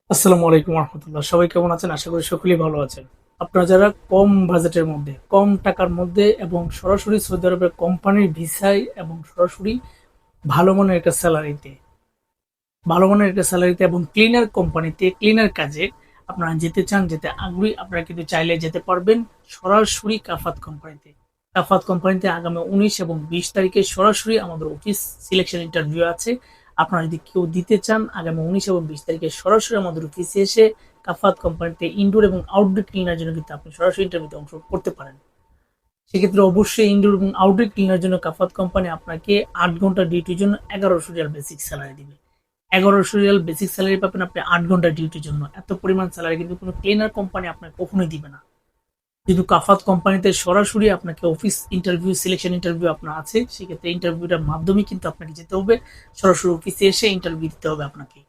আসসালামু আলাইকুম রহমতুল্লাহ। সবাই কেমন আছেন? আশা করি সকলেই ভালো আছেন। আপনারা যারা কম বাজেটের মধ্যে, কম টাকার মধ্যে এবং সরাসরি সৌদি আরবের কোম্পানির ভিসায় এবং সরাসরি ভালো মানের একটা স্যালারিতে, এবং ক্লিনার কোম্পানিতে, ক্লিনার কাজে আপনারা যেতে চান, যেতে আগ্রহী, আপনারা কিন্তু চাইলে যেতে পারবেন সরাসরি কাফাত কোম্পানিতে। কাফাত কোম্পানিতে আগামী 19 এবং 20 তারিখে সরাসরি আমাদের অফিস সিলেকশন ইন্টারভিউ আছে। আপনারা যদি কেউ দিতে চান, আগামী 19 এবং 20 তারিখে সরাসরি আমাদের অফিসে এসে কাফাত কোম্পানিতে ইনডোর এবং আউটডোর ক্লিনার জন্য কিন্তু আপনি সরাসরি ইন্টারভিউতে অংশগ্রহণ করতে পারেন। সেক্ষেত্রে অবশ্যই ইনডোর এবং আউটডোর ক্লিনার জন্য কাফাত কোম্পানি আপনাকে 8 ঘন্টা ডিউটির জন্য 1100 রিয়াল বেসিক স্যালারি দিবে। 1100 রিয়াল বেসিক স্যালারি পাবেন আপনি 8 ঘন্টা ডিউটির জন্য। এত পরিমাণ স্যালারি কিন্তু কোনো ক্লিনার কোম্পানি আপনাকে কখনোই দিবে না। কিন্তু কাফাত কোম্পানিতে সরাসরি আপনাকে অফিস ইন্টারভিউ, সিলেকশন ইন্টারভিউ আপনার আছে, সেক্ষেত্রে ইন্টারভিউটার মাধ্যমে কিন্তু আপনাকে যেতে হবে, সরাসরি অফিসে এসে ইন্টারভিউ দিতে হবে আপনাকে।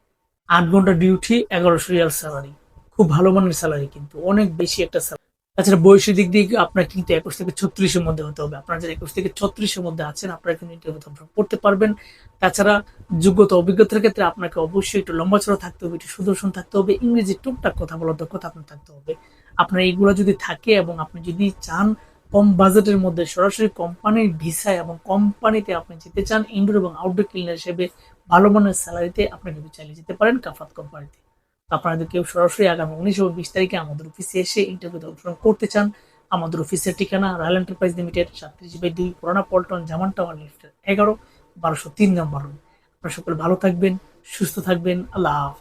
8 ঘন্টা ডিউটি, 1100 রিয়াল স্যালারি, খুব ভালো মানের স্যালারি, কিন্তু অনেক বেশি একটা স্যালারি। তাছাড়া বয়সের দিক দিয়ে আপনার কিন্তু 21 থেকে 36-এর মধ্যে হতে হবে। আপনারা যারা 21 থেকে 36-এর মধ্যে আছেন, আপনারা কিন্তু ইন্টারভিউ করতে পারবেন। তাছাড়া যোগ্যতা, অভিজ্ঞতার ক্ষেত্রে আপনাকে অবশ্যই একটু লম্বা চড়া থাকতে হবে, একটু সুদর্শন থাকতে হবে, ইংরেজি টুকটাক কথা বলার দক্ষতা আপনার থাকতে হবে। আপনার এইগুলো যদি থাকে এবং আপনি যদি চান কম বাজেটের মধ্যে সরাসরি কোম্পানির ভিসায় এবং কোম্পানিতে আপনি যেতে চান ইনডোর এবং আউটডোর ক্লিনার হিসেবে ভালো মানের স্যালারিতে, আপনি কিন্তু চাইলে যেতে পারেন কাফাত কোম্পানিতে। আপনারা যদি কেউ সরাসরি আগামী 19 এবং 20 তারিখে আমাদের অফিসে এসে ইন্টারভিউতে অংশগ্রহণ করতে চান, আমাদের অফিসের ঠিকানা রয়্যাল এন্টারপ্রাইজ লিমিটেড, 37/2 পুরানা পল্টন, জামান টাওয়ার, লিফটের 11, 1203 নম্বর রুম। আপনারা সকলে ভালো থাকবেন, সুস্থ থাকবেন। আল্লাহ হাফেজ।